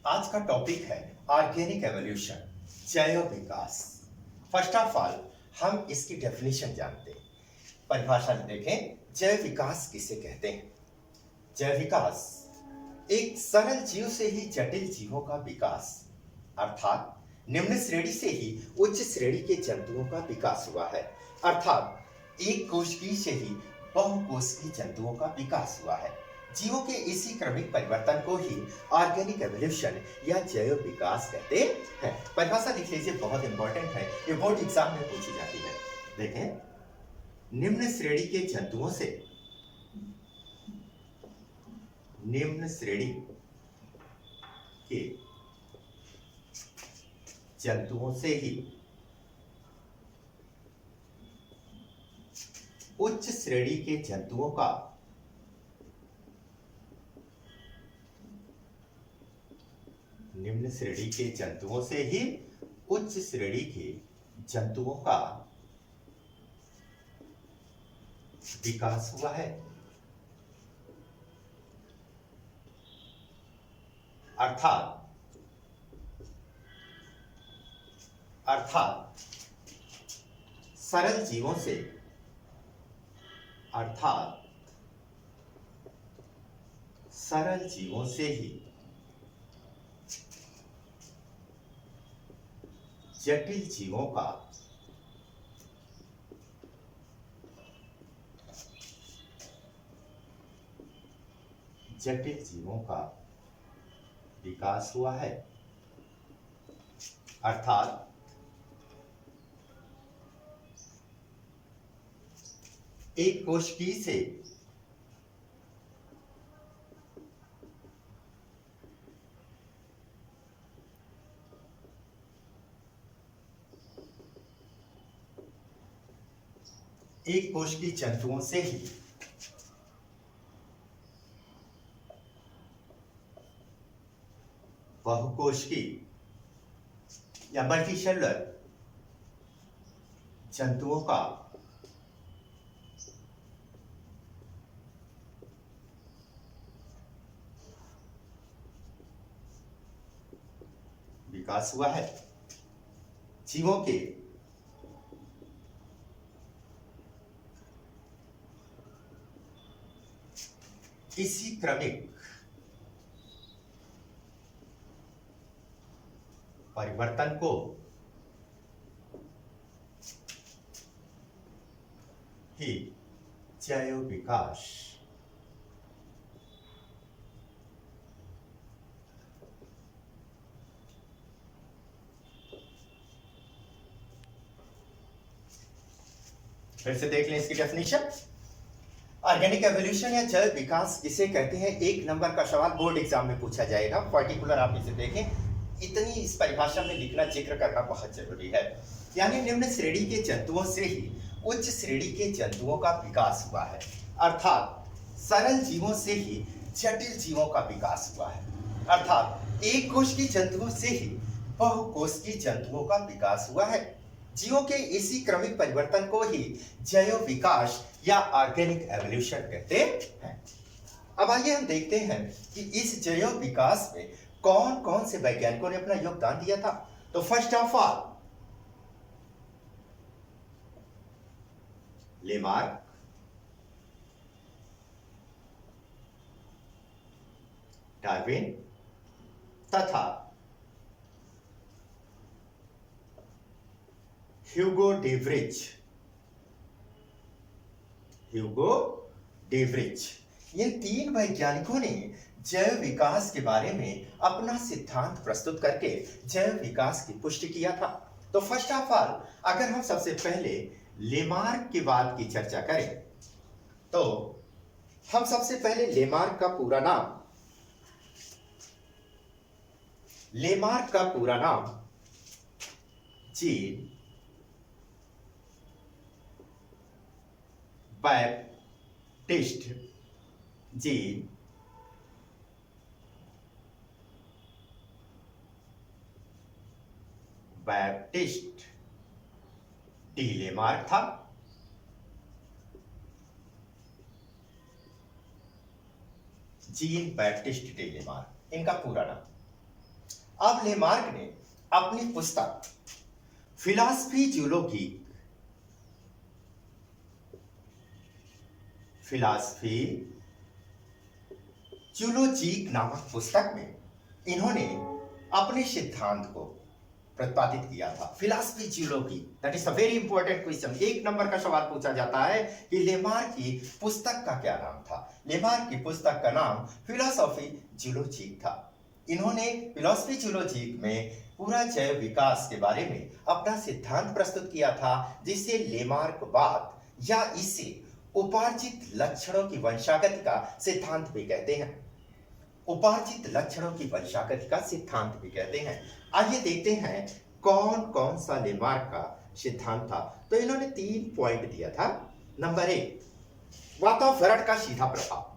आज का टॉपिक है ऑर्गेनिक एवोल्यूशन, जैव विकास। फर्स्ट ऑफ ऑल हम इसकी डेफिनेशन जानते हैं। परिभाषा में देखें, जैव विकास किसे कहते हैं। जैव विकास एक सरल जीव से ही जटिल जीवों का विकास, अर्थात निम्न श्रेणी से ही उच्च श्रेणी के जंतुओं का विकास हुआ है। अर्थात एक कोशिकीय से ही बहुकोशिकीय जंतुओं का विकास हुआ है। जीवों के इसी क्रमिक परिवर्तन को ही ऑर्गेनिक एवोल्यूशन या जैव विकास कहते हैं। परिभाषा लिख लीजिए, बहुत इंपॉर्टेंट है, ये बोर्ड एग्जाम में पूछी जाती है। देखें, निम्न श्रेणी के जंतुओं से, निम्न श्रेणी के जंतुओं से ही उच्च श्रेणी के जंतुओं का निम्न श्रेणी के जंतुओं से ही उच्च श्रेणी के जंतुओं का विकास हुआ है। अर्थात सरल जीवों से, अर्थात सरल जीवों से ही जटिल जीवों का विकास हुआ है। अर्थात एक कोशिकीय से जंतुओं से ही बहुकोशिकीय या मल्टीसेलुलर जंतुओं का विकास हुआ है। जीवों के इसी क्रमिक परिवर्तन को ही जैव विकास फिर से देख लें इसकी डेफिनेशन। ऑर्गेनिक एवोल्यूशन या जैव विकास किसे कहते हैं, एक नंबर का सवाल बोर्ड एग्जाम में पूछा जाएगा। पर्टिकुलर आप इसे देखें, इतनी इस परिभाषा में लिखना, जिक्र करना बहुत जरूरी है। यानी निम्न श्रेणी के जंतुओं से ही उच्च श्रेणी के जंतुओं का विकास हुआ है। अर्थात सरल जीवों से ही जटिल जीवों का विकास हुआ है। अर्थात एक कोशिकीय जंतुओं से ही बहुकोशिकीय जंतुओं का विकास हुआ है। जीवों के इसी क्रमिक परिवर्तन को ही जैव विकास या ऑर्गेनिक एवोल्यूशन कहते हैं। अब आइए हम देखते हैं कि इस जैव विकास में कौन कौन से वैज्ञानिकों ने अपना योगदान दिया था। तो first of all Lamarck, Darwin तथा ह्यूगो डेवरिज, इन तीन वैज्ञानिकों ने जैव विकास के बारे में अपना सिद्धांत प्रस्तुत करके जैव विकास की पुष्टि किया था। तो फर्स्ट ऑफ ऑल अगर हम सबसे पहले लेमार्क की बात की चर्चा करें, तो हम सबसे पहले लेमार्क का पूरा नाम जीन बैप्टिस्ट डी लेमार्क था। जीन बैप्टिस्ट डी लेमार्क इनका पूरा नाम। अब लेमार्क ने अपनी पुस्तक फिलॉसफी जूलॉजिक नामक पुस्तक में इन्होंने अपने सिद्धांत को प्रतिपादित किया था। Philosophy zoology, that is a very important question. 1 number का सवाल पूछा जाता है कि लेमार्क की पुस्तक का क्या नाम था। लेमार्क की पुस्तक का नाम फिलॉसफी जूलॉजिक था। इन्होंने फिलॉसफी जूलॉजिक में पूरा जैव विकास के बारे में अपना सिद्धांत प्रस्तुत किया था, जिसे लेमार्कवाद या इसे उपार्जित लक्षणों की वंशागति का सिद्धांत भी कहते हैं। उपार्जित लक्षणों की वंशागति का सिद्धांत भी कहते हैं। आइए देखते हैं कौन कौन सा लेमार्क का सिद्धांत था। तो इन्होंने 3 पॉइंट दिया था। नंबर 1, वातावरण का सीधा प्रभाव।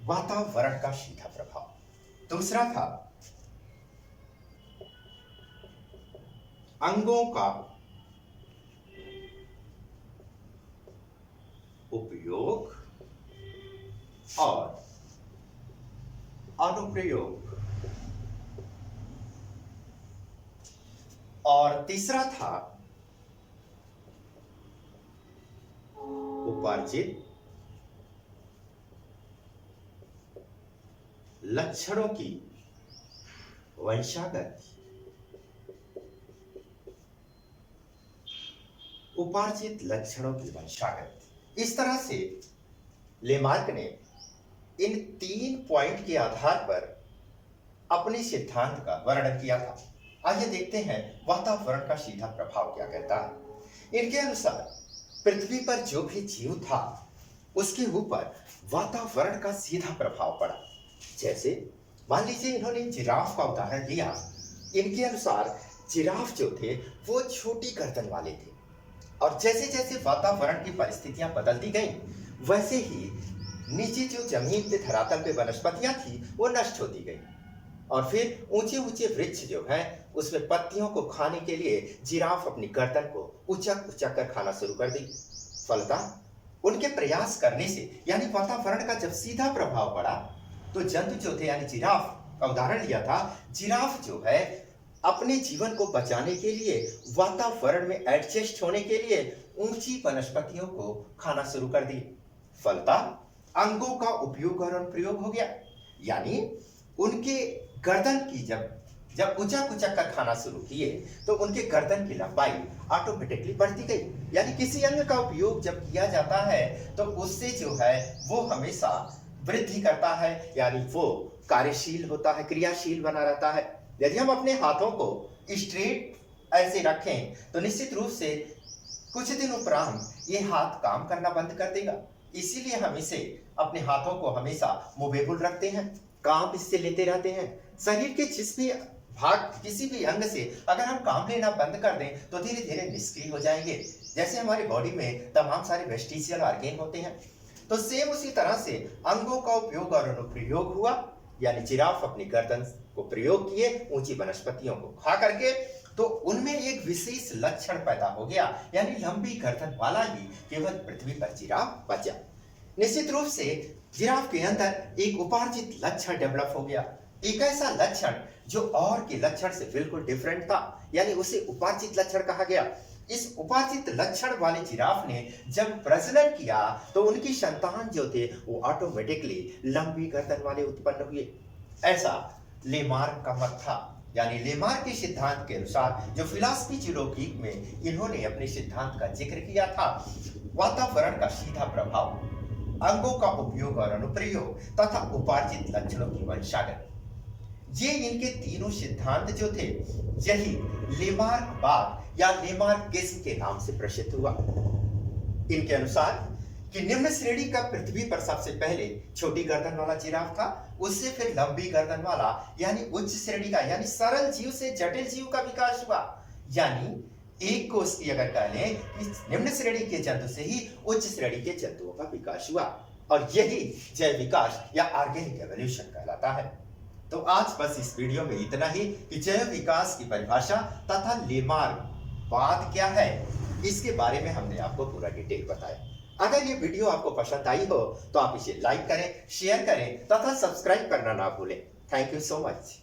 वातावरण का सीधा प्रभाव। दूसरा था अंगों का उपयोग और अनुप्रयोग। और तीसरा था उपार्जित लक्षणों की वंशागति। उपार्जित लक्षणों की वंशागति। इस तरह से लेमार्क ने इन 3 पॉइंट के आधार पर अपने सिद्धांत का वर्णन किया था। आइए देखते हैं वातावरण का सीधा प्रभाव क्या कहता है। इनके अनुसार पृथ्वी पर जो भी जीव था उसके ऊपर वातावरण का सीधा प्रभाव पड़ा। जैसे मान लीजिए इन्होंने जिराफ का उदाहरण लिया। इनके अनुसार जिराफ जो थे वो छोटी गर्दन वाले थे, और जैसे जैसे वातावरण की परिस्थितियां बदलती गईं, वैसे ही नीचे जो जमीन पे धरातल पे वनस्पतियां थी वो नष्ट होती गई, और फिर ऊंचे ऊंचे वृक्ष जो है उसमें पत्तियों को खाने के लिए जिराफ अपनी गर्दन को उचक उचक कर खाना शुरू कर दी। फलतः उनके प्रयास करने से यानी वातावरण का जब सीधा प्रभाव पड़ा तो जंतु जो थे, यानी जिराफ का उदाहरण लिया था, जिराफ जो है अपने जीवन को बचाने के लिए, वातावरण में एडजस्ट होने के लिए ऊंची वनस्पतियों को खाना शुरू कर दी। फलतः अंगों का उपयोग और अनुप्रयोग हो गया, यानी उनके गर्दन की जब उचक उचक कर खाना शुरू किए तो उनके गर्दन की लंबाई ऑटोमेटिकली बढ़ती गई। यानी किसी अंग का उपयोग जब किया जाता है तो उससे जो है वो हमेशा वृद्धि करता है, यानी वो कार्यशील होता है, क्रियाशील बना रहता है। यदि हम अपने हाथों को स्ट्रेट ऐसे रखें तो निश्चित रूप से कुछ दिन उपरांत ये हाथ काम करना बंद कर देगा। इसीलिए हम इसे अपने हाथों को हमेशा मूवेबल रखते हैं, काम इससे लेते रहते हैं। शरीर के जिस भी भाग, किसी भी अंग से अगर हम काम लेना बंद कर दें तो धीरे धीरे निष्क्रिय हो जाएंगे। जैसे हमारी बॉडी में तमाम सारे वेस्टिजियल ऑर्गेन होते हैं, तो सेम उसी तरह से अंगों का उपयोग और अनुप्रयोग हुआ। यानी जिराफ अपनी गर्दन को प्रयोग किए ऊंची वनस्पतियों को खा करके, तो उनमें एक विशेष लक्षण पैदा हो गया, यानी लंबी गर्दन वाला ही केवल पृथ्वी पर जिराफ बचा। निश्चित रूप से जिराफ के अंदर एक उपार्जित लक्षण डेवलप हो गया, एक ऐसा लक्षण जो और के लक्षण से बिल्कुल डिफरेंट था, यानी उसे उपार्जित लक्षण कहा गया। इस उपार्जित लक्षण वाले जिराफ ने जब प्रजनन किया तो उनकी संतान जो थे वो ऑटोमेटिकली लंबी गर्दन वाले उत्पन्न हुए। ऐसा लेमार्क का मत था। यानी लेमार्क के सिद्धांत के अनुसार जो फिलॉसफी जूलॉजिक में इन्होंने अपने सिद्धांत का जिक्र किया था, वातावरण का सीधा प्रभाव, अंगों का उपयोग और अनुप्रयोग तथा उपार्जित लक्षणों की वंशागत, ये इनके तीनों सिद्धांत जो थे यही लेमार्कवाद या लेमार्किज्म के नाम से प्रसिद्ध हुआ। इनके अनुसार कि निम्न श्रेणी का पृथ्वी पर सबसे पहले छोटी गर्दन वाला जिराफ था, उससे फिर लंबी गर्दन वाला यानी उच्च श्रेणी का, यानी सरल जीव से जटिल जीव का विकास हुआ। यानी एक कोष की अगर कह लें कि निम्न श्रेणी के जंतु से ही उच्च श्रेणी के जंतुओं का विकास हुआ, और यही जैव विकास या ऑर्गेनिक एवोल्यूशन कहलाता है। तो आज बस इस वीडियो में इतना ही कि जैव विकास की परिभाषा तथा लेमार्क बाद क्या है, इसके बारे में हमने आपको पूरा डिटेल बताया। अगर ये वीडियो आपको पसंद आई हो तो आप इसे लाइक करें, शेयर करें तथा सब्सक्राइब करना ना भूलें। Thank you so much.